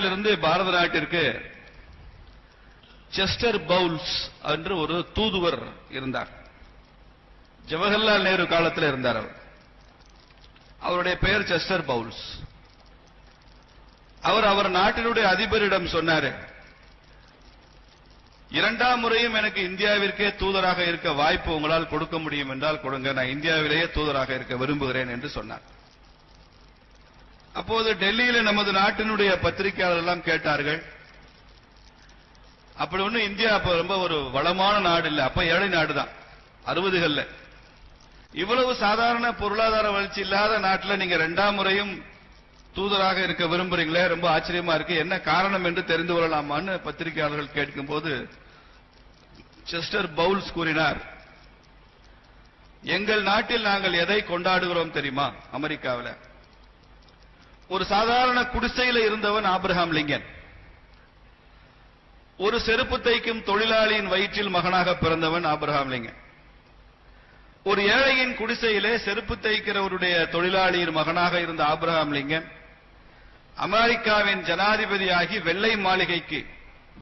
இந்தியாவிலிருந்து பாரத நாட்டிற்கு Chester bowls என்று ஒரு தூதுவர் இருந்தார். ஜவஹர்லால் நேரு காலத்தில் இருந்தார் அவர். அவருடைய பெயர் செஸ்டர் பவுல்ஸ். அவர் நாட்டினுடைய அதிபரிடம் சொன்னார், இரண்டாம் முறையும் எனக்கு இந்தியாவிற்கே தூதராக இருக்க வாய்ப்பு உங்களால் கொடுக்க முடியும் என்றால் கொடுங்க, நான் இந்தியாவிலேயே தூதராக இருக்க விரும்புகிறேன் என்று சொன்னார். அப்போது டெல்லியில நமது நாட்டினுடைய பத்திரிகையாளர்கள் எல்லாம் கேட்டார்கள், அப்படி ஒண்ணு இந்தியா அப்ப ரொம்ப ஒரு வளமான நாடு இல்ல, அப்ப ஏழை நாடு தான் 60கள்ல. இவ்வளவு சாதாரண பொருளாதார வளர்ச்சி இல்லாத நாட்டில் நீங்க இரண்டாம் முறையும் தூதராக இருக்க விரும்புறீங்களே, ரொம்ப ஆச்சரியமா இருக்கு, என்ன காரணம் என்று தெரிந்து கொள்ளலாமான்னு பத்திரிகையாளர்கள் கேட்கும் போது செஸ்டர் பவுல்ஸ் கூறினார், எங்கள் நாட்டில் நாங்கள் எதை கொண்டாடுகிறோம் தெரியுமா? அமெரிக்காவில் ஒரு சாதாரண குடிசையில் இருந்தவன் ஆபிரகாம் லிங்கன், ஒரு செருப்பு தைக்கும் தொழிலாளியின் வயிற்றில் மகனாக பிறந்தவன் ஆபிரகாம் லிங்கன். ஒரு ஏழையின் குடிசையிலே செருப்பு தைக்கிறவருடைய தொழிலாளியின் மகனாக இருந்த ஆபிரகாம் லிங்கன் அமெரிக்காவின் ஜனாதிபதியாகி வெள்ளை மாளிகைக்கு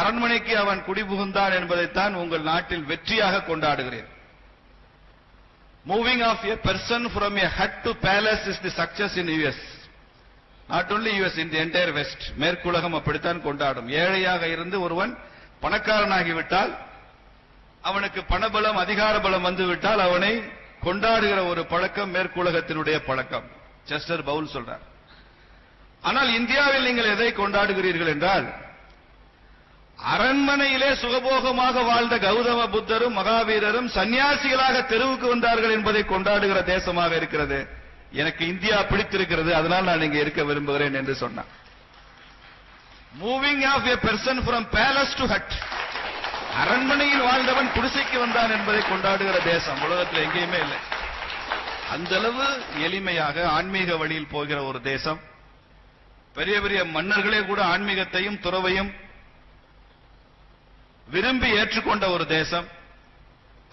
அரண்மனைக்கு அவன் குடிபுகுந்தான் என்பதைத்தான் உங்கள் நாட்டில் வெற்றியாக கொண்டாடுகிறேன். Moving of a person from a hut to palace is the success in US. Not only US, in the entire West. மேற்குலகம் அப்படித்தான் கொண்டாடும். ஏழையாக இருந்து ஒருவன் பணக்காரனாகிவிட்டால், அவனுக்கு பணபலம் அதிகார பலம் வந்துவிட்டால் அவனை கொண்டாடுகிற ஒரு பழக்கம் மேற்குலகத்தினுடைய பழக்கம். செஸ்டர் பவுல் சொல்றார். ஆனால் இந்தியாவில் நீங்கள் எதை கொண்டாடுகிறீர்கள் என்றால், அரண்மனையிலே சுகபோகமாக வாழ்ந்த கௌதம புத்தரும் மகாவீரரும் சன்னியாசிகளாக தெருவுக்கு வந்தார்கள் என்பதை கொண்டாடுகிற தேசமாக இருக்கிறது. எனக்கு இந்தியா பிடித்திருக்கிறது, அதனால் நான் இங்கே இருக்க விரும்புகிறேன் என்று சொன்னார். Moving of a person from palace to hut. அரண்மனையில் வாழ்ந்தவன் குடிசைக்கு வந்தான் என்பதை கொண்டாடுகிற தேசம் உலகத்தில் எங்கேயுமே இல்லை. அந்த அளவு எளிமையாக ஆன்மீக வழியில் போகிற ஒரு தேசம். பெரிய பெரிய மன்னர்களே கூட ஆன்மீகத்தையும் துறவையும் விரும்பி ஏற்றுக்கொண்ட ஒரு தேசம்.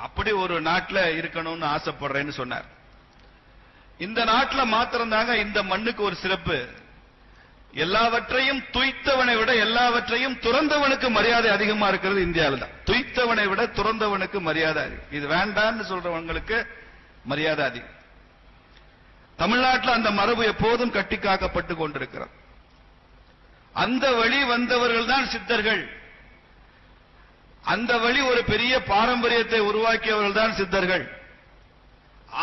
அப்படி ஒரு நாட்டில் இருக்கணும்னு ஆசைப்படுறேன்னு சொன்னார். இந்த நாட்டில் மாத்திரம் தாங்க இந்த மண்ணுக்கு ஒரு சிறப்பு. எல்லாவற்றையும் துய்த்தவனை விட எல்லாவற்றையும் துறந்தவனுக்கு மரியாதை அதிகமா இருக்கிறது இந்தியாவில் தான். துய்த்தவனை விட துறந்தவனுக்கு மரியாதை அதிகம். இது வேண்டான்னு சொல்றவங்களுக்கு மரியாதை அதிகம். தமிழ்நாட்டில் அந்த மரபு எப்போதும் கட்டி காக்கப்பட்டு கொண்டிருக்கிறது. அந்த வழி வந்தவர்கள் தான் சித்தர்கள். அந்த வழி ஒரு பெரிய பாரம்பரியத்தை உருவாக்கியவர்கள் தான் சித்தர்கள்.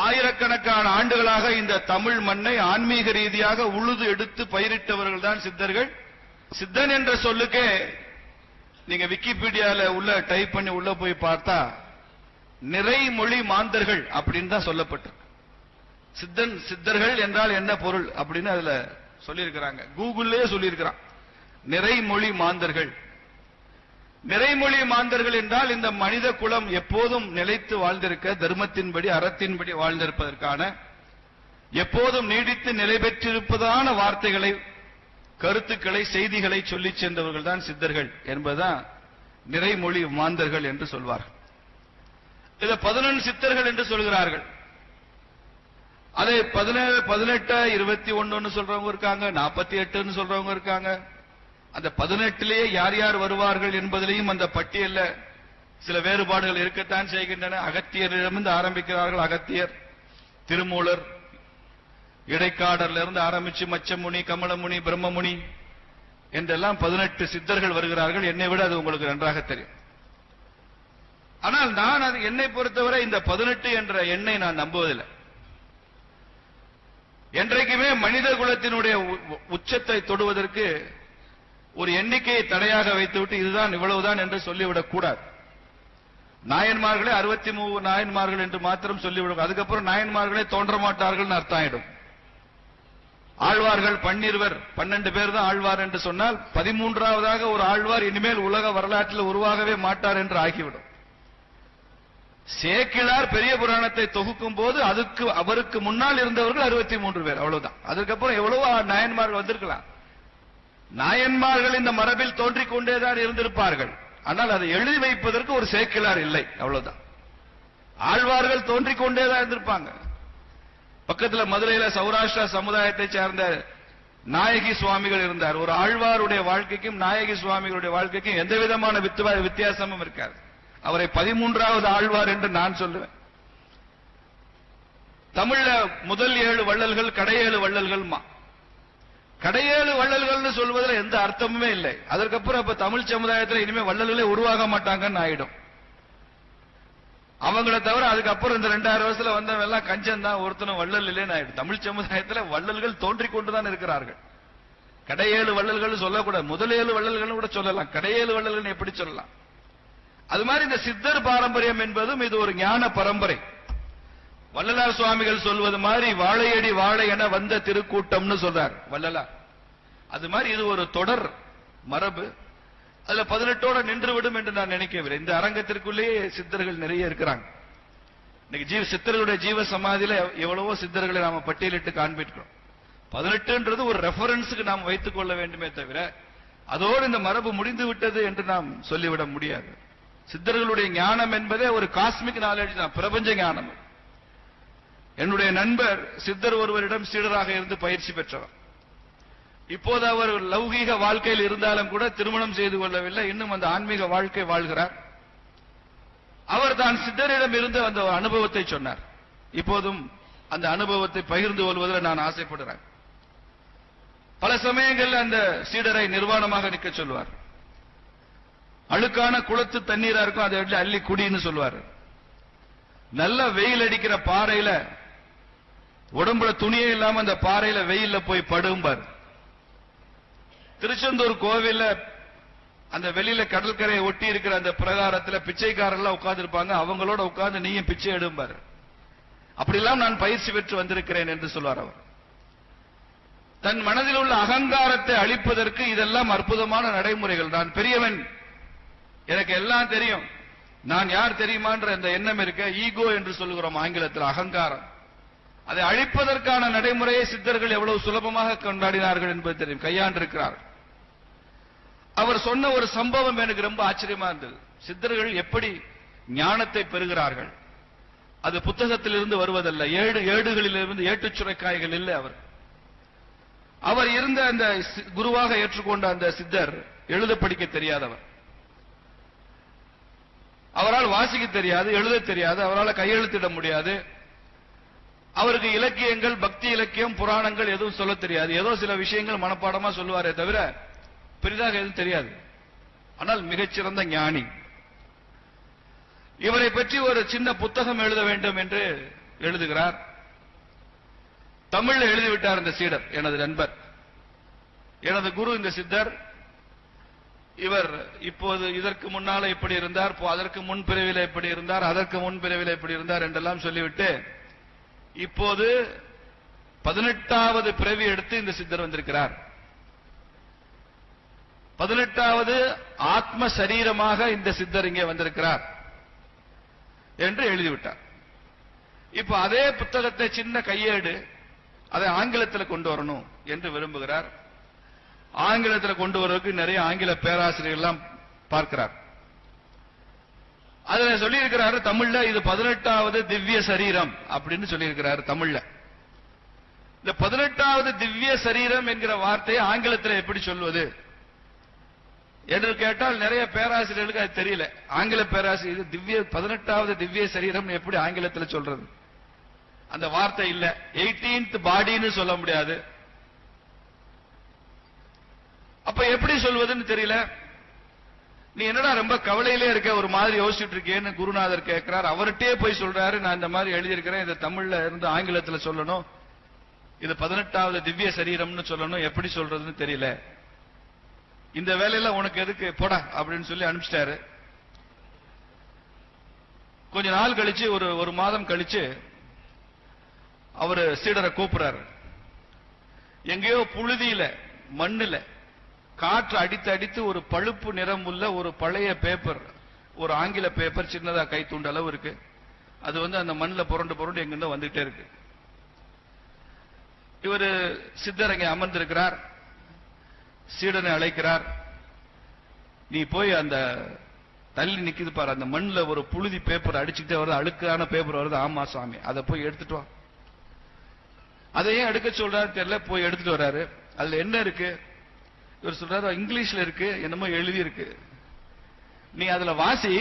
ஆயிரக்கணக்கான ஆண்டுகளாக இந்த தமிழ் மண்ணை ஆன்மீக ரீதியாக உழுது எடுத்து பயிரிட்டவர்கள் தான் சித்தர்கள். சித்தன் என்ற சொல்லுக்கே நீங்க விக்கிபீடியால உள்ள டைப் பண்ணி உள்ள போய் பார்த்தா நிறைமொழி மாந்தர்கள் அப்படின்னு தான் சொல்லப்பட்டிருக்கு. சித்தர்கள் என்றால் என்ன பொருள் அப்படின்னு அதுல சொல்லியிருக்கிறாங்க. கூகுள்லயே சொல்லியிருக்கிறான், நிறைமொழி மாந்தர்கள். நிறைமொழி மாந்தர்கள் என்றால் இந்த மனித குலம் எப்போதும் நிலைத்து வாழ்ந்திருக்க, தர்மத்தின்படி அறத்தின்படி வாழ்ந்திருப்பதற்கான, எப்போதும் நீடித்து நிலை பெற்றிருப்பதான வார்த்தைகளை, கருத்துக்களை, செய்திகளை சொல்லிச் சென்றவர்கள் தான் சித்தர்கள் என்பதுதான் நிறைமொழி மாந்தர்கள் என்று சொல்வார்கள். இதை 11 சித்தர்கள் என்று சொல்கிறார்கள். அதை 17, 18, 21 சொல்றவங்க இருக்காங்க, 48 சொல்றவங்க இருக்காங்க. அந்த 18லேயே யார் யார் வருவார்கள் என்பதிலேயும் அந்த பட்டியல்ல சில வேறுபாடுகள் இருக்கத்தான் செய்கின்றன. அகத்தியரிடமிருந்து ஆரம்பிக்கிறார்கள். அகத்தியர், திருமூலர், இடைக்காடர்ல இருந்து ஆரம்பிச்சு மச்சமுனி, கமலமுனி, பிரம்மமுனி என்றெல்லாம் 18 சித்தர்கள் வருகிறார்கள். என்னை விட அது உங்களுக்கு நன்றாக தெரியும். ஆனால் நான் அது என்னை பொறுத்தவரை இந்த 18 என்ற எண்ணை நான் நம்புவதில்லை. என்றைக்குமே மனித குலத்தினுடைய உச்சத்தை தொடுவதற்கு ஒரு எண்ணிக்கையை தடையாக வைத்துவிட்டு இதுதான் இவ்வளவுதான் என்று சொல்லிவிடக் கூடாது. நாயன்மார்களே 63 நாயன்மார்கள் என்று மாத்திரம் சொல்லிவிடும். அதுக்கப்புறம் நாயன்மார்களே தோன்ற மாட்டார்கள் அர்த்தம் ஆயிடும். ஆழ்வார்கள் 12 பேர் தான் ஆழ்வார் என்று சொன்னால் 13ஆவதாக ஒரு ஆழ்வார் இனிமேல் உலக வரலாற்றில் உருவாகவே மாட்டார் என்று ஆகிவிடும். சேக்கிழார் பெரிய புராணத்தை தொகுக்கும் போது அவருக்கு முன்னால் இருந்தவர்கள் 63 பேர், அவ்வளவுதான். அதுக்கப்புறம் எவ்வளவு நாயன்மார்கள் வந்திருக்கலாம். நாயன்மார்கள் இந்த மரபில் தோன்றிக் கொண்டேதான் இருந்திருப்பார்கள். ஆனால் அதை எழுதி வைப்பதற்கு ஒரு சேக்கிழார் இல்லை, அவ்வளவுதான். ஆழ்வார்கள் தோன்றிக் கொண்டேதான் இருந்திருப்பாங்க. பக்கத்தில் மதுரையில சௌராஷ்டிரா சமுதாயத்தை சார்ந்த நாயகி சுவாமிகள் இருந்தார். ஒரு ஆழ்வாருடைய வாழ்க்கைக்கும் நாயகி சுவாமிகளுடைய வாழ்க்கைக்கும் எந்த விதமான வித்தியாசமும் இருக்காது. அவரை 13வது ஆழ்வார் என்று நான் சொல்லுவேன். தமிழ்ல முதல் 7 வள்ளல்கள் கடையேழு வள்ளல்கள். கடையேழு வள்ளல்கள்னு சொல்வதில் எந்த அர்த்தமுமே இல்லை. அதற்கப்புறம் இப்ப தமிழ் சமுதாயத்தில் இனிமே வள்ளல்களே உருவாக மாட்டாங்கன்னு ஆயிடும். அவங்கள தவிர அதுக்கப்புறம் இந்த 2000 வருஷத்துல வந்தவங்க எல்லாம் கஞ்சன் தான், ஒருத்தனும் வள்ளல் இல்லைன்னு ஆயிடும். தமிழ் சமுதாயத்தில் வள்ளல்கள் தோன்றிக் கொண்டுதான் இருக்கிறார்கள். கடையேழு வள்ளல்கள் சொல்லக்கூடாது, முதல் 7 வள்ளல்கள் கூட சொல்லலாம். கடையேழு வள்ளல்கள் எப்படி சொல்லலாம்? அது மாதிரி இந்த சித்தர் பாரம்பரியம் என்பதும் இது ஒரு ஞான பரம்பரை. வள்ளலார் சுவாமிகள் சொல்வது மாதிரி வாழையடி வாழை என வந்த திருக்கூட்டம்னு சொல்றார் வள்ளலார். அது மாதிரி இது ஒரு தொடர் மரபு. அதுல 18ஓட நின்று விடும் என்று நான் நினைக்கவில்லை. இந்த அரங்கத்திற்குள்ளேயே சித்தர்கள் நிறைய இருக்கிறாங்க. இன்னைக்கு சித்தர்களுடைய ஜீவ சமாதியில எவ்வளவோ சித்தர்களை நாம பட்டியலிட்டு காண்பிக்கிறோம். 18ன்றது ஒரு ரெஃபரன்ஸுக்கு நாம் வைத்துக் கொள்ள வேண்டுமே தவிர அதோடு இந்த மரபு முடிந்து விட்டது என்று நாம் சொல்லிவிட முடியாது. சித்தர்களுடைய ஞானம் என்பதே ஒரு காஸ்மிக் நாலேஜ் தான், பிரபஞ்ச ஞானம். என்னுடைய நண்பர் சித்தர் ஒருவரிடம் சீடராக இருந்து பயிற்சி பெற்றவர். இப்போது அவர் லௌகீக வாழ்க்கையில் இருந்தாலும் கூட திருமணம் செய்து கொள்ளவில்லை, இன்னும் அந்த ஆன்மீக வாழ்க்கை வாழ்கிறார். அவர் தான் சித்தரிடம் இருந்து அந்த அனுபவத்தை சொன்னார். இப்போதும் அந்த அனுபவத்தை பகிர்ந்து கொள்வதில் நான் ஆசைப்படுறேன். பல சமயங்களில் அந்த சீடரை நிர்வாணமாக நிற்க சொல்வார். அழுக்கான குளத்து தண்ணீரா இருக்கும், அதை அள்ளி குடின்னு சொல்வார். நல்ல வெயில் அடிக்கிற பாறையில உடம்புல துணியே இல்லாம அந்த பாறையில வெயில்ல போய் படும்பார். திருச்செந்தூர் கோவில்ல அந்த வெளியில கடற்கரையை ஒட்டி இருக்கிற அந்த பிரகாரத்துல பிச்சைக்காரர்கள் உட்கார்ந்து இருப்பாங்க, அவங்களோட உட்கார்ந்து நீயும் பிச்சை எடும்பார். அப்படிலாம் நான் பயிற்சி பெற்று வந்திருக்கிறேன் என்று சொல்வார் அவர். தன் மனதில் உள்ள அகங்காரத்தை அழிப்பதற்கு இதெல்லாம் அற்புதமான நடைமுறைகள். நான் பெரியவன், எனக்கு எல்லாம் தெரியும், நான் யார் தெரியுமான்ற அந்த எண்ணம் இருக்க, ஈகோ என்று சொல்லுகிறோம் ஆங்கிலத்தில், அகங்காரம். அதை அழிப்பதற்கான நடைமுறையை சித்தர்கள் எவ்வளவு சுலபமாக கொண்டாடினார்கள் என்பது தெரியும், கையாண்டிருக்கிறார். அவர் சொன்ன ஒரு சம்பவம் எனக்கு ரொம்ப ஆச்சரியமா இருந்தது. சித்தர்கள் எப்படி ஞானத்தை பெறுகிறார்கள்? அது புத்தகத்திலிருந்து வருவதல்ல, ஏடுகளிலிருந்து, ஏட்டுச் சுரைக்காய்கள் இல்லை. அவர் இருந்த அந்த குருவாக ஏற்றுக்கொண்ட அந்த சித்தர் எழுத படிக்க தெரியாதவர். அவரால் வாசிக்க தெரியாது, எழுத தெரியாது, அவரால் கையெழுத்திட முடியாது. அவருக்கு இலக்கியங்கள், பக்தி இலக்கியம், புராணங்கள் எதுவும் சொல்ல தெரியாது. ஏதோ சில விஷயங்கள் மனப்பாடமா சொல்லுவாரே தவிர பெரிதாக எதுவும் தெரியாது. ஆனால் மிகச்சிறந்த ஞானி. இவரை பற்றி ஒரு சின்ன புத்தகம் எழுத வேண்டும் என்று எழுதுகிறார். தமிழ்ல எழுதிவிட்டார் இந்த சீடர், எனது நண்பர், எனது குரு இந்த சித்தர். இவர் இப்போது இதற்கு முன்னால இப்படி இருந்தார், அதற்கு முன் பிறவில இப்படி இருந்தார், அதற்கு முன் பிறவில இப்படி இருந்தார் என்றெல்லாம் சொல்லிவிட்டு இப்போது 18வது பிறவி எடுத்து இந்த சித்தர் வந்திருக்கிறார். 18வது ஆத்ம சரீரமாக இந்த சித்தர் இங்கே வந்திருக்கிறார் என்று எழுதிவிட்டார். இப்ப அதே புத்தகத்தை சின்ன கையேடு, அதை ஆங்கிலத்தில் கொண்டு வரணும் என்று விரும்புகிறார். ஆங்கிலத்தில் கொண்டு வருவதற்கு நிறைய ஆங்கில பேராசிரியர்கள் எல்லாம் பார்க்கிறார். அதுல சொல்லியிருக்கிறாரு தமிழ்ல, இது 18வது திவ்ய சரீரம் அப்படின்னு சொல்லியிருக்கிறாரு தமிழ்ல. இந்த 18வது திவ்ய சரீரம் என்கிற வார்த்தையை ஆங்கிலத்தில் எப்படி சொல்வது என்று கேட்டால் நிறைய பேராசிரியர்களுக்கு அது தெரியல. ஆங்கில பேராசிரியர் 18வது திவ்ய சரீரம் எப்படி ஆங்கிலத்தில் சொல்றது? அந்த வார்த்தை இல்ல. 18th பாடின்னு சொல்ல முடியாது. அப்ப எப்படி சொல்வதுன்னு தெரியல. நீ என்னடா ரொம்ப கவலையிலே இருக்க, ஒரு மாதிரி யோசிச்சுட்டு இருக்கேன்னு குருநாதர் கேட்கிறார். அவர்கிட்டே போய் சொல்றாரு, நான் இந்த மாதிரி எழுதியிருக்கிறேன், இதை தமிழ்ல இருந்து ஆங்கிலத்தில் சொல்லணும், இது 18வது திவ்ய சரீரம்னு சொல்லணும், எப்படி சொல்றதுன்னு தெரியல, இந்த வேலையில உனக்கு எதுக்கு, போடா அப்படின்னு சொல்லி அனுப்பிச்சிட்டாரு. கொஞ்ச நாள் கழிச்சு, ஒரு மாதம் கழிச்சு அவரு சீடரை கூப்பிடுறாரு. எங்கேயோ புழுதியில, மண்ணுல காற்று அடித்து அடித்து ஒரு பழுப்பு நிறம் உள்ள ஒரு பழைய பேப்பர், ஒரு ஆங்கில பேப்பர், சின்னதா கை தூண்ட அளவு இருக்கு, அது அந்த மண்ணில் புரண்டு புரண்டு எங்கிருந்தோ வந்துட்டே இருக்கு. இவர் சித்தர் அங்கே அமர்ந்திருக்கிறார். சீடனை அழைக்கிறார். நீ போய் அந்த தள்ளி நிக்குது பாரு, அந்த மண்ணில் ஒரு புழுதி பேப்பர் அடிச்சுக்கிட்டே வருது, அழுக்கான பேப்பர் வருது. ஆமா சாமி, அதை போய் எடுத்துட்டு வா. அதையே எடுக்க சொல்றாரு தெரியல, போய் எடுத்துட்டு வர்றாரு. அதுல என்ன இருக்கு? இவர் சொல்றாரு இங்கிலீஷ்ல இருக்கு, என்னமோ எழுதி இருக்கு. நீ அதுல வாசி.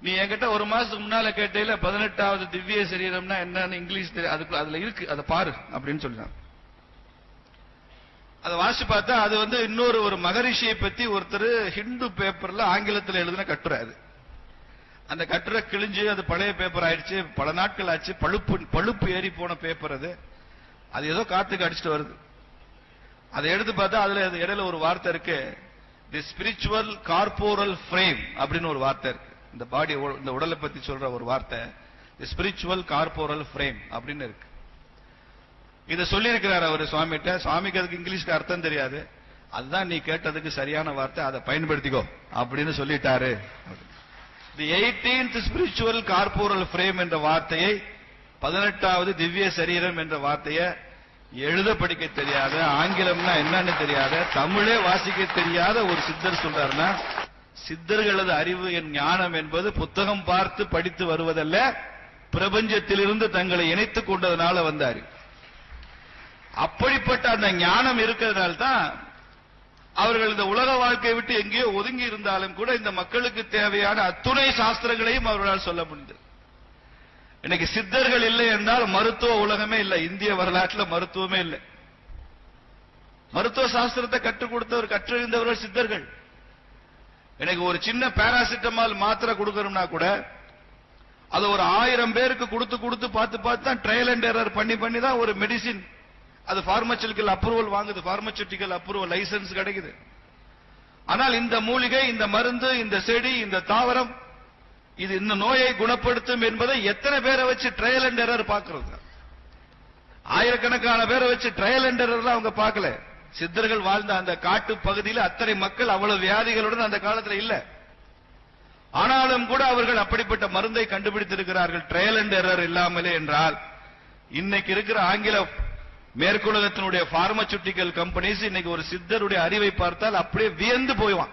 நீ என்கிட்ட ஒரு மாசத்துக்கு முன்னால கேட்டையில 18வது திவ்ய சரீரம்னா என்னன்னு இங்கிலீஷ் அதுக்கு அதுல இருக்கு, அதை பாரு அப்படின்னு சொல்றாங்க. அதை வாசி பார்த்தா அது இன்னொரு ஒரு மகரிஷியை பத்தி ஒருத்தர் ஹிந்து பேப்பர்ல ஆங்கிலத்தில் எழுதின கட்டுரை. அது அந்த கட்டுரை கிழிஞ்சு அது பழைய பேப்பர் ஆயிடுச்சு, பல நாட்கள் ஆச்சு, பழுப்பு ஏறி போன பேப்பர். அது ஏதோ காத்துக்கு அடிச்சுட்டு வருது. அதை எடுத்து பார்த்தா அதுல இடையில ஒரு வார்த்தை இருக்கு, தி ஸ்பிரிச்சுவல் கார்போரல் ஃப்ரேம் அப்படின்னு ஒரு வார்த்தை இருக்கு. இந்த பாடி, இந்த உடலை பத்தி சொல்ற ஒரு வார்த்தை தி ஸ்பிரிச்சுவல் கார்போரல் ஃப்ரேம் அப்படின்னு இருக்கு. இதை சொல்லி இருக்கிறார் அவர் சுவாமிகிட்ட. சுவாமிக்கு அதுக்கு இங்கிலீஷ்க்கு அர்த்தம் தெரியாது. அதுதான் நீ கேட்டதுக்கு சரியான வார்த்தை, அதை பயன்படுத்திக்கோ அப்படின்னு சொல்லிட்டாரு. தி 18th ஸ்பிரிச்சுவல் கார்போரல் ஃப்ரேம் என்ற வார்த்தையை, 18வது திவ்ய சரீரம் என்ற வார்த்தையை எழுத படிக்க தெரியாத, ஆங்கிலம்னா என்னன்னு தெரியாத, தமிழே வாசிக்க தெரியாத ஒரு சித்தர் சொல்றாருன்னா, சித்தர்களது அறிவு என் ஞானம் என்பது புத்தகம் பார்த்து படித்து வருவதல்ல, பிரபஞ்சத்திலிருந்து தங்களை இணைத்துக் கொண்டதனால வந்த அறிவு. அப்படிப்பட்ட அந்த ஞானம் இருக்கிறதுனால தான் அவர்கள் இந்த உலக வாழ்க்கையை விட்டு எங்கேயோ ஒதுங்கி இருந்தாலும் கூட இந்த மக்களுக்கு தேவையான அத்துணை சாஸ்திரங்களையும் அவர்களால் சொல்ல முடிந்தது. இன்னைக்கு சித்தர்கள் இல்லை என்றால் மருத்துவ உலகமே இல்லை. இந்திய வரலாற்றில் மருத்துவமே இல்லை. மருத்துவ சாஸ்திரத்தை கற்றுக் கொடுத்தவர், கற்றறிந்தவர்கள் சித்தர்கள். எனக்கு ஒரு சின்ன பாராசிட்டமால் மாத்திரை கொடுக்கணும்னா கூட அது ஒரு 1000 பேருக்கு கொடுத்து பார்த்து தான் ட்ரையல் அண்ட் எரர் பண்ணி தான் ஒரு மெடிசின் அது பார்மசூட்டிக்கல் அப்ரூவல் வாங்குது, பார்மசூட்டிக்கல் அப்ரூவல் லைசன்ஸ் கிடைக்குது. ஆனால் இந்த மூலிகை, இந்த மருந்து, இந்த செடி, இந்த தாவரம் இது இந்த நோயை குணப்படுத்தும் என்பதை எத்தனை பேரை வச்சு ட்ரையல் அண்ட் எரர் பார்க்கிறது? ஆயிரக்கணக்கான பேரை வச்சு ட்ரையல் அண்ட் எரர் அவங்க பார்க்கல. சித்தர்கள் வாழ்ந்த அந்த காட்டு பகுதியில் அத்தனை மக்கள் அவ்வளவு வியாதிகளுடன் அந்த காலத்தில் இல்ல. ஆனாலும் கூட அவர்கள் அப்படிப்பட்ட மருந்தை கண்டுபிடித்திருக்கிறார்கள் ட்ரையல் அண்ட் எரர் இல்லாமலே. என்றால் இன்னைக்கு இருக்கிற ஆங்கில மேற்குலகத்தினுடைய பார்மசூட்டிக்கல் கம்பெனிஸ் இன்னைக்கு ஒரு சித்தருடைய அறிவை பார்த்தால் அப்படியே வியந்து போய்வான்.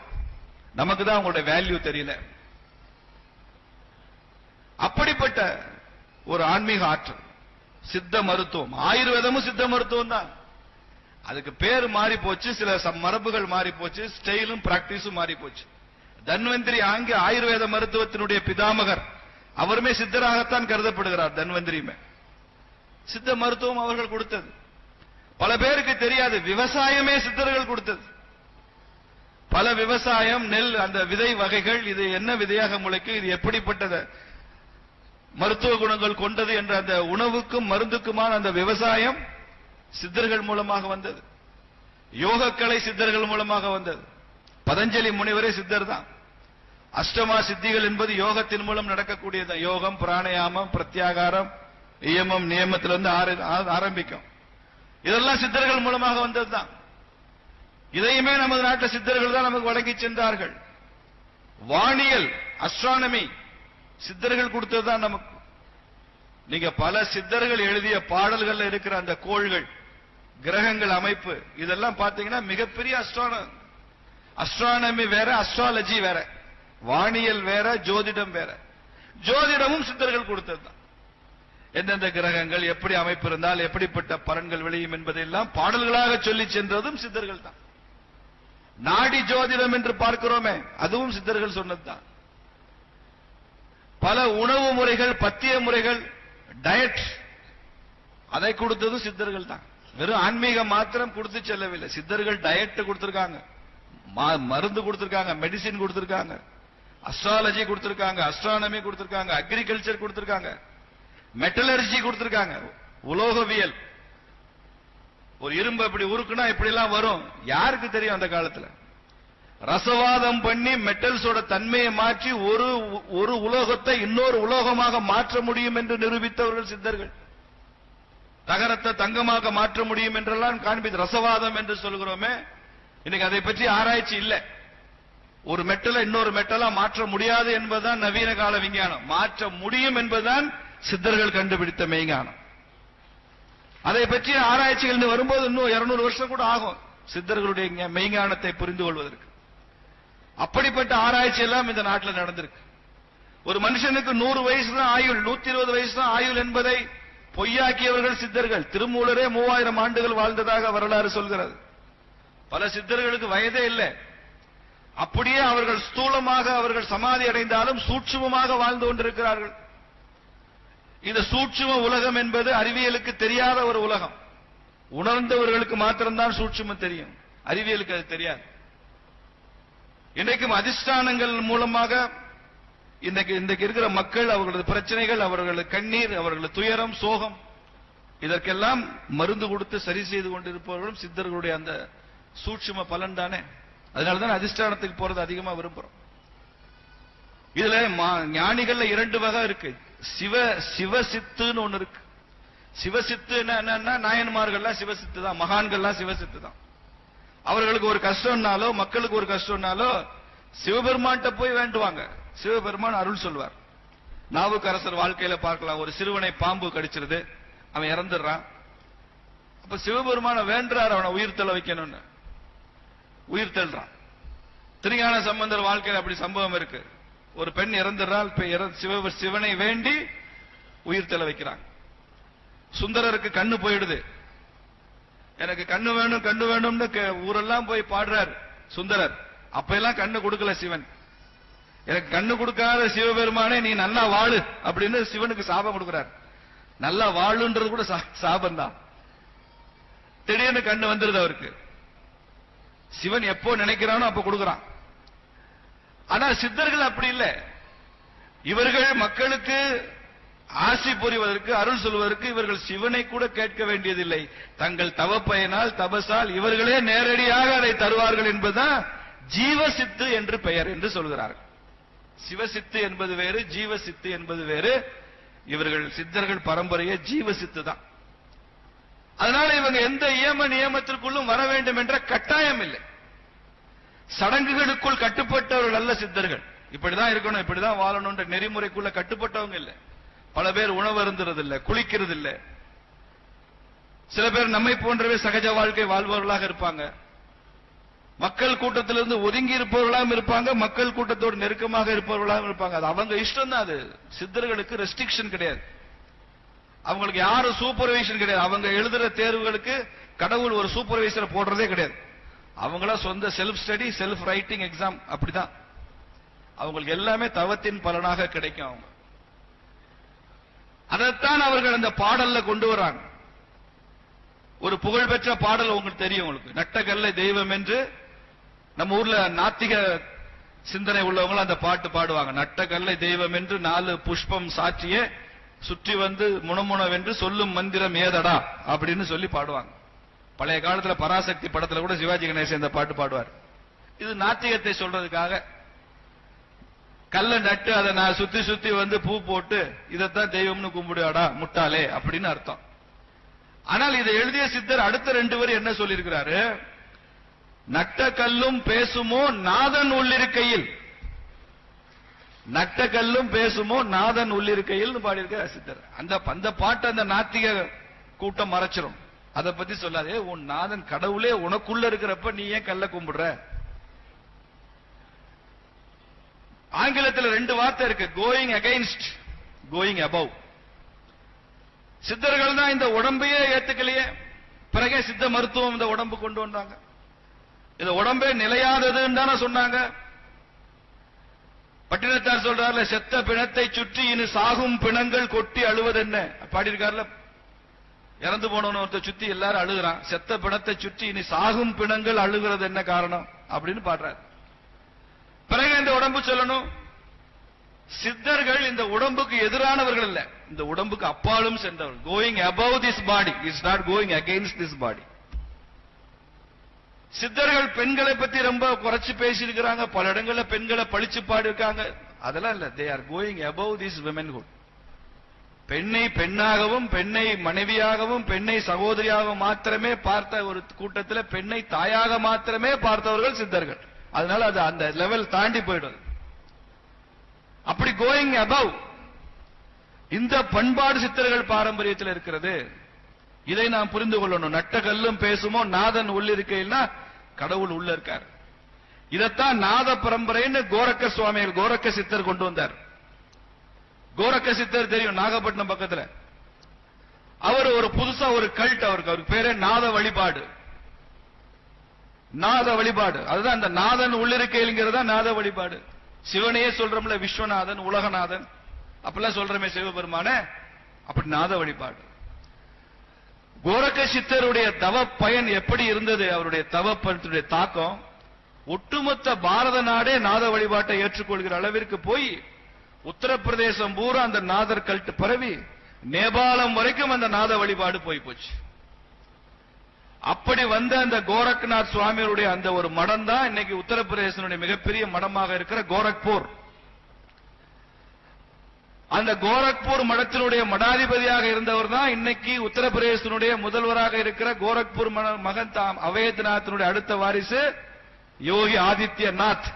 நமக்கு தான் அவங்களுடைய வேல்யூ தெரியல. அப்படிப்பட்ட ஒரு ஆன்மீக ஆற்றல் சித்த மருத்துவம். ஆயுர்வேதமும் சித்த மருத்துவம் தான். அதுக்கு பேர் மாறி போச்சு, சில மரபுகள் மாறி போச்சு, ஸ்டைலும் பிராக்டிஸும் மாறி போச்சு. தன்வந்திரி ஆயுர்வேத மருத்துவத்தினுடைய பிதாமகர், அவருமே சித்தராகத்தான் கருதப்படுகிறார். தன்வந்திரியுமே சித்த மருத்துவம் அவர்கள் கொடுத்தது. பல பேருக்கு தெரியாது, விவசாயமே சித்தர்கள் கொடுத்தது. பல விவசாயம், நெல், அந்த விதை வகைகள், இது என்ன விதையாக முளைக்கும், இது எப்படிப்பட்டது மருத்துவ குணங்கள் கொண்டது என்ற அந்த உணவுக்கும் மருந்துக்குமான அந்த விவசாயம் சித்தர்கள் மூலமாக வந்தது. யோகக்கலை சித்தர்கள் மூலமாக வந்தது. பதஞ்சலி முனிவரே சித்தர் தான். அஷ்டமா சித்திகள் என்பது யோகத்தின் மூலம் நடக்கக்கூடியது. யோகம், பிராணாயாமம், பிரத்யாகாரம், நியமம், நியமத்திலிருந்து ஆரம்பிக்கும். இதெல்லாம் சித்தர்கள் மூலமாக வந்ததுதான். இதையுமே நமது நாட்டில் சித்தர்கள் தான் நமக்கு வழங்கி சென்றார்கள். வானியல், அஸ்ட்ரானமி சித்தர்கள் கொடுத்ததுதான் நமக்கு. நீங்க பல சித்தர்கள் எழுதிய பாடல்கள் இருக்கிற அந்த கோள்கள், கிரகங்கள் அமைப்பு, இதெல்லாம் பாத்தீங்கன்னா மிகப்பெரிய அஸ்ட்ரானமி வேற, அஸ்ட்ராலஜி வேற, வானியல் வேற, ஜோதிடம் வேற. ஜோதிடமும் சித்தர்கள் கொடுத்ததுதான். எந்தெந்த கிரகங்கள் எப்படி அமைப்பு இருந்தால் எப்படிப்பட்ட பலன்கள் விளையும் என்பதெல்லாம் பாடல்களாக சொல்லி சென்றதும் சித்தர்கள் தான். நாடி ஜோதிடம் என்று பார்க்கிறோமே, அதுவும் சித்தர்கள் சொன்னதுதான். பல உணவு முறைகள், பத்திய முறைகள், டயட், அதை கொடுத்ததும் சித்தர்கள் தான். வெறும் ஆன்மீகம் மாத்திரம் கொடுத்து செல்லவில்லை. சித்தர்கள் டயட் கொடுத்திருக்காங்க, மருந்து கொடுத்திருக்காங்க, மெடிசின் கொடுத்திருக்காங்க, அஸ்ட்ராலஜி கொடுத்திருக்காங்க, அஸ்ட்ரானமி கொடுத்திருக்காங்க, அக்ரிகல்ச்சர் கொடுத்திருக்காங்க, மெட்டலர்ஜி கொடுத்திருக்காங்க, உலோகவியல். ஒரு இரும்பு இப்படி உருக்குனா இப்படி எல்லாம் வரும், யாருக்கு தெரியும் அந்த காலத்துல? ரசவாதம் பண்ணி மெட்டல்ஸோட தன்மையை மாற்றி ஒரு உலோகத்தை இன்னொரு உலோகமாக மாற்ற முடியும் என்று நிரூபித்தவர்கள் சித்தர்கள். தகரத்தை தங்கமாக மாற்ற முடியும் என்றெல்லாம் காண்பித்து, ரசவாதம் என்று சொல்கிறோமே, இன்னைக்கு அதை பற்றி ஆராய்ச்சி இல்லை. ஒரு மெட்டலை இன்னொரு மெட்டலா மாற்ற முடியாது என்பதுதான் நவீன கால விஞ்ஞானம். மாற்ற முடியும் என்பதுதான் சித்தர்கள் கண்டுபிடித்த மெய்ஞானம். அதை பற்றி ஆராய்ச்சிகள் வரும்போது இன்னும் 200 வருஷம் கூட ஆகும் சித்தர்களுடைய மெய்ஞானத்தை புரிந்து கொள்வதற்கு. அப்படிப்பட்ட ஆராய்ச்சி எல்லாம் இந்த நாட்டில் நடந்திருக்கு. ஒரு மனுஷனுக்கு 100 வயசு தான் ஆயுள், 120 வயசு தான் ஆயுள் என்பதை பொய்யாக்கியவர்கள் சித்தர்கள். திருமூலரே 3000 ஆண்டுகள் வாழ்ந்ததாக வரலாறு சொல்கிறது. பல சித்தர்களுக்கு வயதே இல்லை. அப்படியே அவர்கள் ஸ்தூலமாக அவர்கள் சமாதி அடைந்தாலும் சூட்சுமமாக வாழ்ந்து கொண்டிருக்கிறார்கள். இந்த சூட்சும உலகம் என்பது அறிவியலுக்கு தெரியாத ஒரு உலகம். உணர்ந்தவர்களுக்கு மாத்திரம்தான் சூட்சுமம் தெரியும், அறிவியலுக்கு அது தெரியாது. இன்றைக்கும் அதிஷ்டானங்கள் மூலமாக இன்றைக்கு இருக்கிற மக்கள், அவர்களது பிரச்சனைகள், அவர்களது கண்ணீர், அவர்களது துயரம், சோகம், இதற்கெல்லாம் மருந்து கொடுத்து சரி செய்து கொண்டிருப்பவர்களும் சித்தர்களுடைய அந்த சூட்சும பலன் தானே. அதனாலதான் அதிஷ்டானத்துக்கு போறது அதிகமா விரும்புறோம். இதுல ஞானிகள்ல 2 வகை இருக்கு. சிவசித்துன்னு ஒண்ணு இருக்கு. சிவசித்து என்னன்னா, நாயன்மார்கள்லாம் சிவசித்து தான், மகான்கள்லாம் சிவசித்து தான். அவர்களுக்கு ஒரு கஷ்டம்னாலோ மக்களுக்கு ஒரு கஷ்டம்னாலோ சிவபெருமான்கிட்ட போய் வேண்டுவாங்க. சிவபெருமான் அருள் சொல்வார். நாவுக்கரசர் வாழ்க்கையில பார்க்கலாம். ஒரு சிறுவனை பாம்பு கடிச்சிருது, அவன் இறந்துடுறான். அப்ப சிவபெருமான வேண்டார் அவனை உயிர் தள்ள வைக்கணும்னு, உயிர் தள்ளுறான். திருஞான சம்பந்தர் வாழ்க்கையில் அப்படி சம்பவம் இருக்கு. ஒரு பெண் இறந்துடுறால், சிவனை வேண்டி உயிர் தள்ள வைக்கிறாங்க. சுந்தரருக்கு கண்ணு போயிடுது. எனக்கு கண்ணு வேணும் கண்ணு வேணும்னு ஊரெல்லாம் போய் பாடுறார் சுந்தரர். அப்ப எல்லாம் கண்ணு கொடுக்கல சிவன். எனக்கு கண்ணு கொடுக்காத சிவபெருமானே நீ நல்லா வாழு அப்படின்னு சிவனுக்கு சாபம் கொடுக்கிறார். நல்லா வாழுன்றது கூட சாபம் தான். திடீர்னு கண்ணு வந்துருது அவருக்கு. சிவன் எப்போ நினைக்கிறானோ அப்ப கொடுக்கிறான். ஆனா சித்தர்கள் அப்படி இல்லை. இவர்கள் மக்களுக்கு ஆசி புரிவதற்கு, அருள் சொல்வதற்கு இவர்கள் சிவனை கூட கேட்க வேண்டியதில்லை. தங்கள் தவப்பயனால், தபசால் இவர்களே நேரடியாக அதை தருவார்கள் என்பதுதான் ஜீவசித்து என்று பெயர் என்று சொல்கிறார்கள். சிவசித்து என்பது வேறு, ஜீவசித்து என்பது வேறு. இவர்கள் சித்தர்கள் பரம்பரையே ஜீவசித்து தான். அதனால இவங்க எந்த நியமத்திற்குள்ளும் வர வேண்டும் என்ற கட்டாயம் இல்லை. சடங்குகளுக்குள் கட்டுப்பட்டவர்கள் அல்ல சித்தர்கள். இப்படிதான் இருக்கணும், இப்படிதான் வாழணும் நெறிமுறைக்குள்ள கட்டுப்பட்டவங்க இல்லை. பல பேர் உணவு அருந்துறது இல்லை, குளிக்கிறது இல்லை. சில பேர் நம்மை போன்றவே சகஜ வாழ்க்கை வாழ்பவர்களாக இருப்பாங்க. மக்கள் கூட்டத்திலிருந்து ஒதுங்கி இருப்பவர்களாகவும் இருப்பாங்க, மக்கள் கூட்டத்தோடு நெருக்கமாக இருப்பவர்களாகவும் இருப்பாங்க. அது அவங்க இஷ்டம் தான். அது சித்தர்களுக்கு ரெஸ்ட்ரிக்ஷன் கிடையாது. அவங்களுக்கு யாரும் சூப்பர்வைசன் கிடையாது. அவங்க எழுதுற தேர்வுகளுக்கு கடவுள் ஒரு சூப்பர்வைசரை போடுறதே கிடையாது. அவங்களா சொந்த self study, self writing exam, அப்படிதான். அவங்களுக்கு எல்லாமே தவத்தின் பலனாக கிடைக்கும். அவங்க அதைத்தான் அவர்கள் அந்த பாடல்ல கொண்டு வராங்க. ஒரு புகழ்பெற்ற பாடல் உங்களுக்கு தெரியும். உங்களுக்கு நட்டகல்ல தெய்வம் என்று நம்ம ஊர்ல நாத்திக சிந்தனை உள்ளவங்க அந்த பாட்டு பாடுவாங்க. நட்டகல்லை தெய்வம் என்று 4 புஷ்பம் சாற்றிய சுற்றி வந்து முணமுணவென்று சொல்லும் மந்திரம் ஏதடா அப்படின்னு சொல்லி பாடுவாங்க. பழைய காலத்துல பராசக்தி படத்துல கூட சிவாஜி கணேசன் இந்த பாட்டு பாடுவார். இது நாத்திகத்தை சொல்றதுக்காக. கல்ல நட்டு அதை நான் சுத்தி சுத்தி வந்து பூ போட்டு இதைத்தான் தெய்வம்னு கும்பிடுவாடா முட்டாளே அப்படின்னு அர்த்தம். ஆனால் இதை எழுதிய சித்தர் அடுத்த 2 வரி என்ன சொல்லியிருக்கிறாரு? நட்ட கல்லும் பேசுமோ நாதன் உள்ளிருக்கையில். நட்ட கல்லும் பேசுமோ நாதன் உள்ளிருக்கையில் பாடியிருக்க சித்தர். அந்த பாட்டு அந்த நாத்திக கூட்டம் மறைச்சிரும். அதை பத்தி சொல்லாதே. உன் நாதன் கடவுளே உனக்குள்ள இருக்கிறப்ப நீ ஏன் கல்ல கும்பிடுற? ஆங்கிலத்தில் 2 வார்த்தை இருக்கு, கோயிங் அகைன்ஸ்ட், கோயிங் அபவ். சித்தர்கள் தான் இந்த உடம்பையே ஏத்துக்கலையே, பிறகே சித்த மருத்துவம் இந்த உடம்பு கொண்டு வந்தாங்க. இந்த உடம்பே நிலையாததுன்னு தானே சொன்னாங்க. பட்டினத்தார் சொல்றாருல, செத்த பிணத்தை சுற்றி இனி சாகும் பிணங்கள் கொட்டி அழுவதென்ன பாடியிருக்காருல. இறந்து போனவன ஒருத்த சுத்தி எல்லாரும் அழுகிறான். செத்த பிணத்தை சுற்றி இனி சாகும் பிணங்கள் அழுகிறது என்ன காரணம் அப்படின்னு பாடுறாரு. பிறகு இந்த உடம்பு சொல்லணும். சித்தர்கள் இந்த உடம்புக்கு எதிரானவர்கள் இல்ல, இந்த உடம்புக்கு அப்பாலும் சென்றவர்கள். Going above this body is not going against this body. சித்தர்கள் பெண்களை பத்தி ரொம்ப குறைச்சு பேசியிருக்கிறாங்க. பல இடங்கள்ல பெண்களை பழிச்சு பாடிருக்காங்க. அதெல்லாம் இல்ல. They are going above this விமென்ஹுட். பெண்ணை பெண்ணாகவும், பெண்ணை மனைவியாகவும், பெண்ணை சகோதரியாகவும் மாத்திரமே பார்த்த ஒரு கூட்டத்தில் பெண்ணை தாயாக மாத்திரமே பார்த்தவர்கள் சித்தர்கள். அதனால அது அந்த லெவல் தாண்டி போயிடும். அப்படி கோயிங் அபவ் இந்த பண்பாடு சித்தர்கள் பாரம்பரியத்தில் இருக்கிறது. இதை நாம் புரிந்து கொள்ளணும். நட்ட கல்லும் பேசுமோ நாதன் உள்ளிருக்கையில்னா கடவுள் உள்ள இருக்கார். இதைத்தான் நாத பரம்பரைன்னு கோரக்க சுவாமிகள், கோரக்க சித்தர் கொண்டு வந்தார். கோரக்க சித்தர் தெரியும், நாகப்பட்டினம் பக்கத்துல. அவர் ஒரு புதுசா ஒரு கல்ட் அவருக்கு பேரே நாத வழிபாடு. நாத வழிபாடு அதுதான் அந்த நாதன் உள்ளிருக்கைங்கிறதா நாத வழிபாடு. சிவனையே சொல்றோம்ல, விஸ்வநாதன், உலகநாதன் அப்பெல்லாம் சொல்றமே சிவபெருமான, அப்படி நாத வழிபாடு. கோரக்க சித்தருடைய தவ பயன் எப்படி இருந்தது? அவருடைய தவப்பயனுடைய தாக்கம் ஒட்டுமொத்த பாரத நாடே நாத வழிபாட்டை ஏற்றுக்கொள்கிற அளவிற்கு போய் உத்தரப்பிரதேசம் பூரா அந்த நாதர் கல்ட் பரவி நேபாளம் வரைக்கும் அந்த நாத வழிபாடு போய் போச்சு. அப்படி வந்த அந்த கோரக்நாத் சுவாமியுடைய அந்த ஒரு மடம் தான் இன்னைக்கு உத்தரப்பிரதேசனுடைய மிகப்பெரிய மடமாக இருக்கிற கோரக்பூர். அந்த கோரக்பூர் மடத்தினுடைய மடாதிபதியாக இருந்தவர் தான் இன்னைக்கு உத்தரப்பிரதேசனுடைய முதல்வராக இருக்கிற கோரக்பூர் மகன் அவேத்நாத்தினுடைய அடுத்த வாரிசு யோகி ஆதித்யநாத்.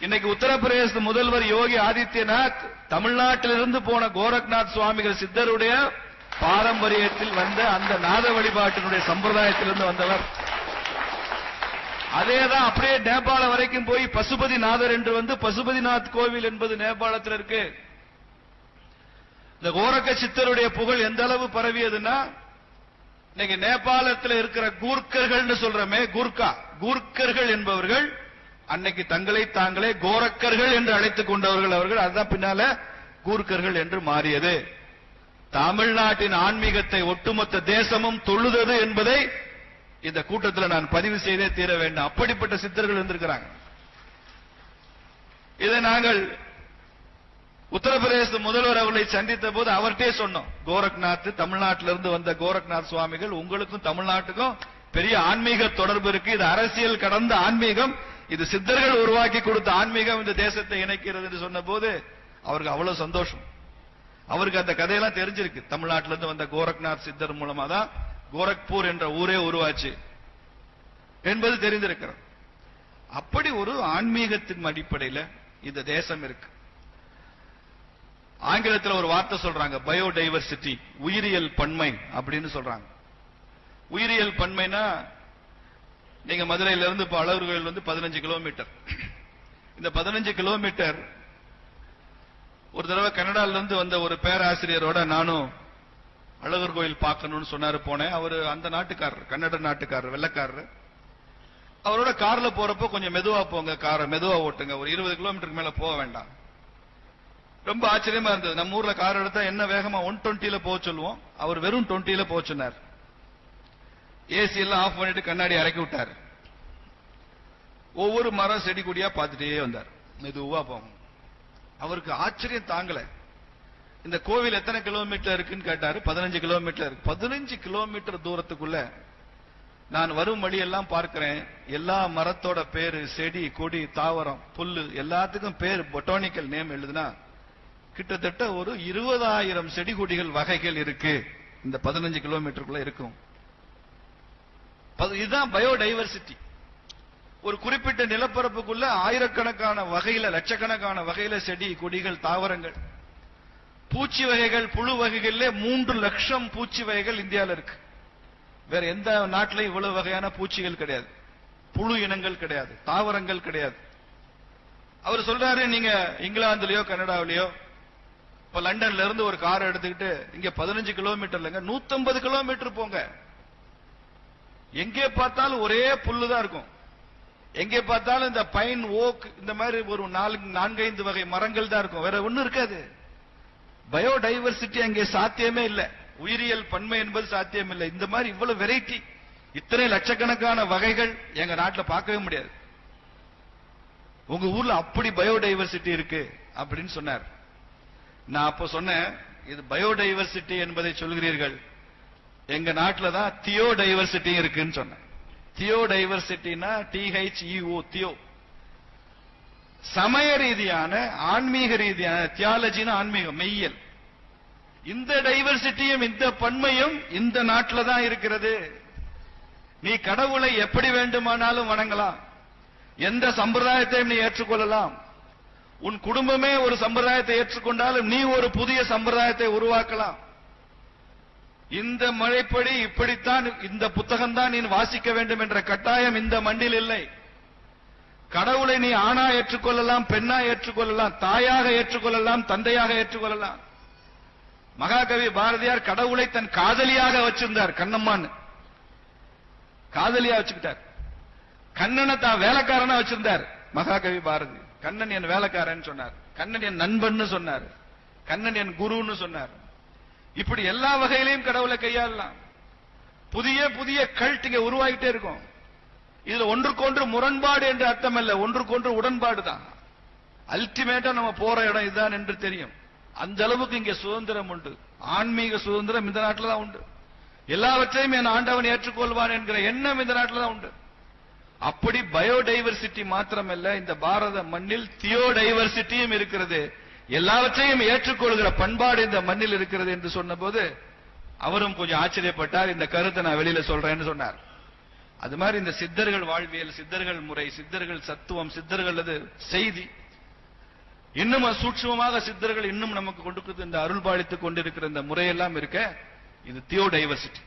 இன்னைக்கு உத்தரப்பிரதேச முதல்வர் யோகி ஆதித்யநாத் தமிழ்நாட்டிலிருந்து போன கோரக்நாத் சுவாமிகள் சித்தருடைய பாரம்பரியத்தில் வந்த அந்த நாத வழிபாட்டினுடைய சம்பிரதாயத்திலிருந்து வந்தவர். அதேதான் அப்படியே நேபாளம் வரைக்கும் போய் பசுபதிநாதர் என்று வந்து பசுபதிநாத் கோவில் என்பது நேபாளத்தில் இருக்கு. இந்த கோரக்க சித்தருடைய புகழ் எந்த அளவு பரவியதுன்னா, இன்னைக்கு நேபாளத்தில் இருக்கிற கூர்க்கர்கள் சொல்றமே, கூர்க்கர்கள் என்பவர்கள் அன்னைக்கு தங்களை தாங்களே கோரக்கர்கள் என்று அழைத்துக் கொண்டவர்கள். அவர்கள் அதுதான் பின்னால கூர்க்கர்கள் என்று மாறியது. தமிழ்நாட்டின் ஆன்மீகத்தை ஒட்டுமொத்த தேசமும் தொழுதது என்பதை இந்த கூட்டத்தில் நான் பதிவு செய்தே தீர வேண்டும். அப்படிப்பட்ட சித்தர்கள் இருந்திருக்கிறாங்க. இதை நாங்கள் உத்தரப்பிரதேச முதல்வர் அவர்களை சந்தித்த போது அவர்கிட்டே சொன்னோம், கோரக்நாத் தமிழ்நாட்டிலிருந்து வந்த கோரக்நாத் சுவாமிகள், உங்களுக்கும் தமிழ்நாட்டுக்கும் பெரிய ஆன்மீக தொடர்பு இருக்கு. இது அரசியல் கடந்த ஆன்மீகம், இது சித்தர்கள் உருவாக்கி கொடுத்த ஆன்மீகம் இந்த தேசத்தை இணைக்கிறது என்று சொன்ன போது அவருக்கு அவ்வளவு சந்தோஷம். அவருக்கு அந்த கதையெல்லாம் தெரிஞ்சிருக்கு. தமிழ்நாட்டிலிருந்து வந்த கோரக்நாத் சித்தர் மூலமா தான் கோரக்பூர் என்ற ஊரே உருவாச்சு என்பது தெரிந்திருக்கிறது. அப்படி ஒரு ஆன்மீகத்தின் அடிப்படையில் இந்த தேசம் இருக்கு. ஆங்கிலத்தில் ஒரு வார்த்தை சொல்றாங்க, பயோடைவர்சிட்டி, உயிரியல் பன்மை அப்படின்னு சொல்றாங்க. உயிரியல் பன்மைனா, நீங்க மதுரையிலிருந்து இப்ப அழகர் கோயில் வந்து 15 கிலோமீட்டர். இந்த 15 கிலோமீட்டர் ஒரு தடவை கனடால இருந்து வந்த ஒரு பேராசிரியரோட நானும் அழகர் கோயில் பார்க்கணும்னு சொன்னாரு, போனேன். அவரு அந்த நாட்டுக்காரர், கன்னட நாட்டுக்காரர், வெள்ளக்காரர். அவரோட கார்ல போறப்போ கொஞ்சம் மெதுவா போங்க, காரை மெதுவா ஓட்டுங்க, ஒரு 20 கிலோமீட்டருக்கு மேல போக வேண்டாம். ரொம்ப ஆச்சரியமா இருந்தது. நம்ம ஊர்ல கார் எடுத்தா என்ன வேகமா 120ல போக சொல்லுவோம், அவர் வெறும் 20ல போக சொன்னார். ஏசி எல்லாம் ஆஃப் பண்ணிட்டு கண்ணாடி இறக்கி விட்டார். ஒவ்வொரு மரம் செடி கொடியா பார்த்துட்டே வந்தார், மெதுவா போகும். அவருக்கு ஆச்சரியம் தாங்கல. இந்த கோவில் எத்தனை கிலோமீட்டர் இருக்குன்னு கேட்டாரு. 15 கிலோமீட்டர் இருக்கு. 15 கிலோமீட்டர் தூரத்துக்குள்ள நான் வரும் வழியெல்லாம் பார்க்கிறேன். எல்லா மரத்தோட பேரு, செடி கொடி தாவரம் புல்லு எல்லாத்துக்கும் பேர் பொட்டானிக்கல் நேம் எழுதுனா கிட்டத்தட்ட ஒரு 20,000 செடி கொடிகள் வகைகள் இருக்கு இந்த 15 கிலோமீட்டருக்குள்ள இருக்கும். இதுதான் பயோடைவர்சிட்டி. ஒரு குறிப்பிட்ட நிலப்பரப்புக்குள்ள ஆயிரக்கணக்கான வகையில, லட்சக்கணக்கான வகையில செடி கொடிகள் தாவரங்கள், பூச்சி வகைகள், புழு வகைகள்ல 3 லட்சம் பூச்சி வகைகள் இந்தியாவில் இருக்கு. வேற எந்த நாட்டிலையும் இவ்வளவு வகையான பூச்சிகள் கிடையாது, புழு இனங்கள் கிடையாது, தாவரங்கள் கிடையாது. அவர் சொல்றாரு, நீங்க இங்கிலாந்துலயோ கனடாவிலயோ இப்ப லண்டன்ல இருந்து ஒரு கார் எடுத்துக்கிட்டு இங்க 15 கிலோமீட்டர்லங்க 150 கிலோமீட்டர் போங்க, எங்கே பார்த்தாலும் ஒரே புல்லுதான் இருக்கும். எங்கே பார்த்தாலும் இந்த பைன், ஓக், இந்த மாதிரி ஒரு 4-5 வகை மரங்கள் தான் இருக்கும், வேற ஒண்ணும் இருக்காது. பயோடைவர்சிட்டி அங்கே சாத்தியமே இல்லை. உயிரியல் பன்மை என்பது சாத்தியம் இல்லை. இந்த மாதிரி இவ்வளவு வெரைட்டி, இத்தனை லட்சக்கணக்கான வகைகள் எங்க நாட்டில் பார்க்கவே முடியாது. உங்க ஊர்ல அப்படி பயோடைவர்சிட்டி இருக்கு அப்படின்னு சொன்னார். நான் அப்ப சொன்னேன், இது பயோடைவர்சிட்டி என்பதை சொல்கிறீர்கள், எங்க நாட்டில் தான் தியோடைவர்சிட்டி இருக்குன்னு சொன்னேன். தியோடைவர்சிட்டினா THEO, தியோ, சமய ரீதியான ஆன்மீக ரீதியான, தியாலஜினா ஆன்மீகம், மெய்யல். இந்த டைவர்சிட்டியும் இந்த பன்மையும் இந்த நாட்டில் தான் இருக்கிறது. நீ கடவுளை எப்படி வேண்டுமானாலும் வணங்கலாம், எந்த சம்பிரதாயத்தையும் நீ ஏற்றுக்கொள்ளலாம். உன் குடும்பமே ஒரு சம்பிரதாயத்தை ஏற்றுக்கொண்டாலும் நீ ஒரு புதிய சம்பிரதாயத்தை உருவாக்கலாம். இந்த முறைப்படி இப்படித்தான், இந்த புத்தகம் தான் நீ வாசிக்க வேண்டும் என்ற கட்டாயம் இந்த மண்ணில் இல்லை. கடவுளை நீ ஆணா ஏற்றுக்கொள்ளலாம், பெண்ணா ஏற்றுக்கொள்ளலாம், தாயாக ஏற்றுக்கொள்ளலாம், தந்தையாக ஏற்றுக்கொள்ளலாம். மகாகவி பாரதியார் கடவுளை தன் காதலியாக வச்சிருந்தார். கண்ணம்மான்னு காதலியா வச்சுக்கிட்டார். கண்ணனை தான் வேலைக்காரனா வச்சிருந்தார் மகாகவி பாரதி. கண்ணன் என் வேலைக்காரன் சொன்னார், கண்ணன் என் நண்பன் சொன்னார், கண்ணன் என் குருன்னு சொன்னார். இப்படி எல்லா வகையிலையும் கடவுளை கையாளலாம். புதிய புதிய கல்ட் இங்க உருவாகிட்டே இருக்கும். இதுல ஒன்றுக்கொன்று முரண்பாடு என்று அர்த்தம் அல்ல, ஒன்றுக்கொன்று உடன்பாடு தான். அல்டிமேட்டா நம்ம போற இடம் இதுதான் என்று தெரியும். அந்த அளவுக்கு இங்க சுதந்திரம் உண்டு. ஆன்மீக சுதந்திரம் இந்த நாட்டில் தான் உண்டு. எல்லாவற்றையும் என் ஆண்டவன் ஏற்றுக்கொள்வான் என்கிற எண்ணம் இந்த நாட்டில் தான் உண்டு. அப்படி பயோடைவர்சிட்டி மாத்திரமல்ல, இந்த பாரத மண்ணில் தியோடைவர்சிட்டியும் இருக்கிறது. எல்லாவற்றையும் ஏற்றுக்கொள்கிற பண்பாடு இந்த மண்ணில் இருக்கிறது என்று சொன்னபோது அவரும் கொஞ்சம் ஆச்சரியப்பட்டார். இந்த கருத்தை நான் வெளியில சொல்றேன்னு சொன்னார். அது மாதிரி இந்த சித்தர்கள் வாழ்வியல், சித்தர்கள் முறை, சித்தர்கள் தத்துவம், சித்தர்கள் செய்தி இன்னும் சூட்சமமாக சித்தர்கள் இன்னும் நமக்கு கொண்டு இந்த அருள் பாலித்துக் கொண்டிருக்கிற இந்த முறையெல்லாம் இருக்க, இது தியோடைவர்சிட்டி.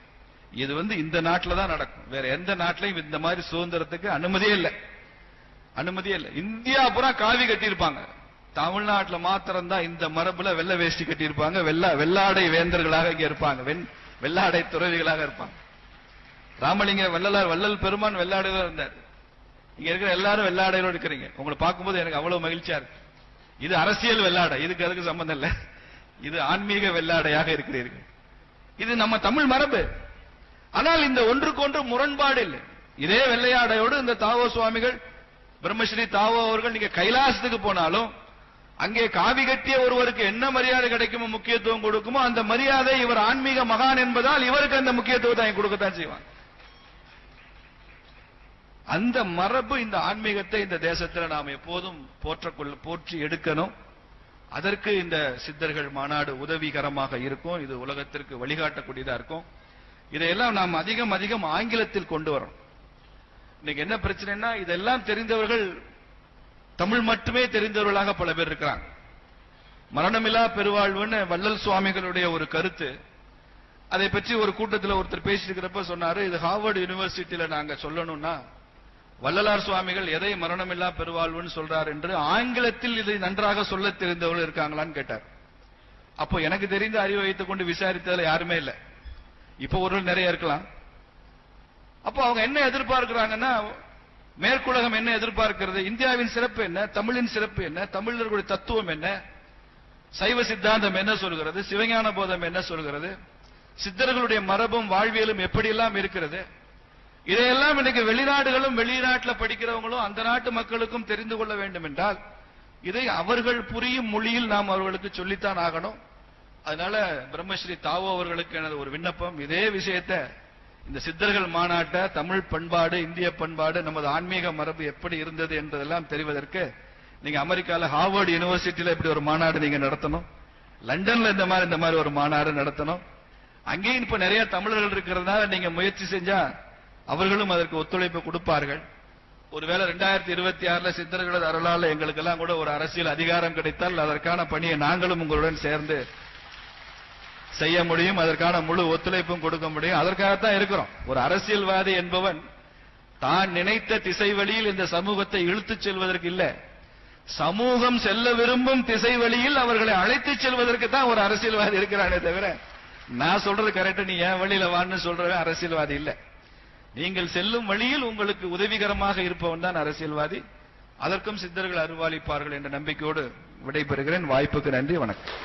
இது இந்த நாட்டில் தான் நடக்கும். வேற எந்த நாட்டிலையும் இந்த மாதிரி சுதந்திரத்துக்கு அனுமதியே இல்லை, அனுமதியே இல்லை. இந்தியா பூரா காவி கட்டியிருப்பாங்க. தமிழ்நாட்டில் மாத்திரம் தான் இந்த மரபுல வெள்ளை வேஷ்டி கட்டியிருப்பாங்க. வெள்ளாடை வேந்தர்களாக இங்க இருப்பாங்க, வெள்ளாடை துறவிகளாக இருப்பாங்க. ராமலிங்க வள்ளல் பெருமான் வெள்ளாடையில இருந்தார். இங்க இருக்கிற எல்லாரும் வெள்ளாடையோடு இருக்கிறீங்க. உங்களை பார்க்கும்போது எனக்கு அவ்வளவு மகிழ்ச்சியா இருக்கு. இது அரசியல் வெள்ளாடை, இதுக்கு அதுக்கு சம்பந்தம் இல்லை. இது ஆன்மீக வெள்ளாடையாக இருக்கிறீர்கள். இது நம்ம தமிழ் மரபு. ஆனால் இந்த ஒன்றுக்கொன்று முரண்பாடு இல்லை. இதே வெள்ளையாடையோடு இந்த தாவோ சுவாமிகள், பிரம்மஸ்ரீ தாவோ அவர்கள் நீங்க கைலாசத்துக்கு போனாலும் அங்கே காவி கட்டிய ஒருவருக்கு என்ன மரியாதை கிடைக்குமோ, முக்கியத்துவம் கொடுக்குமோ, அந்த மரியாதை இவர் ஆன்மீக மகான் என்பதால் இவருக்கு அந்த முக்கியத்துவத்தை கொடுக்கத்தான் செய்வாங்க. அந்த மரபு, இந்த ஆன்மீகத்தை இந்த தேசத்தில் நாம் எப்போதும் போற்றி எடுக்கணும். அதற்கு இந்த சித்தர்கள் மாநாடு உதவிகரமாக இருக்கும். இது உலகத்திற்கு வழிகாட்டக்கூடியதா இருக்கும். இதையெல்லாம் நாம் அதிகம் அதிகம் ஆங்கிலத்தில் கொண்டு வரோம். இன்னைக்கு என்ன பிரச்சனைனா, இதெல்லாம் தெரிந்தவர்கள் தமிழ் மட்டுமே தெரிந்தவர்களாக பல பேர் இருக்கிறாங்க. மரணமில்லா பெருவாழ்வுன்னு வள்ளல் சுவாமிகளுடைய ஒரு கருத்து. அதை பற்றி ஒரு கூட்டத்தில் ஒருத்தர் பேசியிருக்கிறப்ப சொன்னாரு, இது ஹார்வர்டு யூனிவர்சிட்டியில நாங்க சொல்லணும்னா வள்ளலார் சுவாமிகள் எதை மரணமில்லா பெருவாழ்வுன்னு சொல்றார் என்று ஆங்கிலத்தில் இதை நன்றாக சொல்ல தெரிந்தவர்கள் இருக்காங்களான்னு கேட்டார். அப்போ எனக்கு தெரிந்த அறிவை வைத்துக் கொண்டு விசாரித்ததில் யாருமே இல்லை. இப்போ ஒருவர் நிறைய இருக்கலாம். அப்போ அவங்க என்ன எதிர்பார்க்கிறாங்கன்னா, மேற்குலகம் என்ன எதிர்பார்க்கிறது, இந்தியாவின் சிறப்பு என்ன, தமிழின் சிறப்பு என்ன, தமிழர்களுடைய தத்துவம் என்ன, சைவ சித்தாந்தம் என்ன சொல்கிறது, சிவஞான போதம் என்ன சொல்கிறது, சித்தர்களுடைய மரபும் வாழ்வியலும் எப்படியெல்லாம் இருக்கிறது, இதையெல்லாம் இன்னைக்கு வெளிநாடுகளும் வெளிநாட்டில் படிக்கிறவங்களும் அந்த நாட்டு மக்களுக்கும் தெரிந்து கொள்ள வேண்டும் என்றால் இதை அவர்கள் புரியும் மொழியில் நாம் அவர்களுக்கு சொல்லித்தான் ஆகணும். அதனால பிரம்மஸ்ரீ தாவோ அவர்களுக்கு எனது ஒரு விண்ணப்பம், இதே விஷயத்தை இந்த சித்தர்கள் மாநாட்டை தமிழ் பண்பாடு, இந்திய பண்பாடு, நமது ஆன்மீக மரபு எப்படி இருந்தது என்பதெல்லாம் தெரிவதற்கு நீங்க அமெரிக்கால ஹார்வர்டு யூனிவர்சிட்டியில இப்படி ஒரு மாநாடு நீங்க நடத்தணும். லண்டன்ல இந்த மாதிரி ஒரு மாநாடு நடத்தணும். அங்கேயும் இப்ப நிறைய தமிழர்கள் இருக்கிறதுனால நீங்க முயற்சி செஞ்சா அவர்களும் அதற்கு ஒத்துழைப்பு கொடுப்பார்கள். ஒருவேளை 2026 சித்தர்களது அருளால் எங்களுக்கெல்லாம் கூட ஒரு அரசியல் அதிகாரம் கிடைத்தால் அதற்கான பணியை நாங்களும் உங்களுடன் சேர்ந்து செய்ய முடியும். அதற்கான முழு ஒத்துழைப்பும் கொடுக்க முடியும். அதற்காகத்தான் இருக்கிறோம். ஒரு அரசியல்வாதி என்பவன் தான் நினைத்த திசை வழியில் இந்த சமூகத்தை இழுத்துச் செல்வதற்கு இல்ல, சமூகம் செல்ல விரும்பும் திசை வழியில் அவர்களை அழைத்துச் செல்வதற்கு தான் ஒரு அரசியல்வாதி இருக்கிறானே தவிர, நான் சொல்றது கரெக்ட் நீ என் வழியில வான்னு சொல்றவன் அரசியல்வாதி இல்ல. நீங்கள் செல்லும் வழியில் உங்களுக்கு உதவிகரமாக இருப்பவன் தான் அரசியல்வாதி. அதற்கும் சித்தர்கள் அருள்பாலிப்பார்கள் என்ற நம்பிக்கையோடு விடைபெறுகிறேன். வாய்ப்புக்கு நன்றி, வணக்கம்.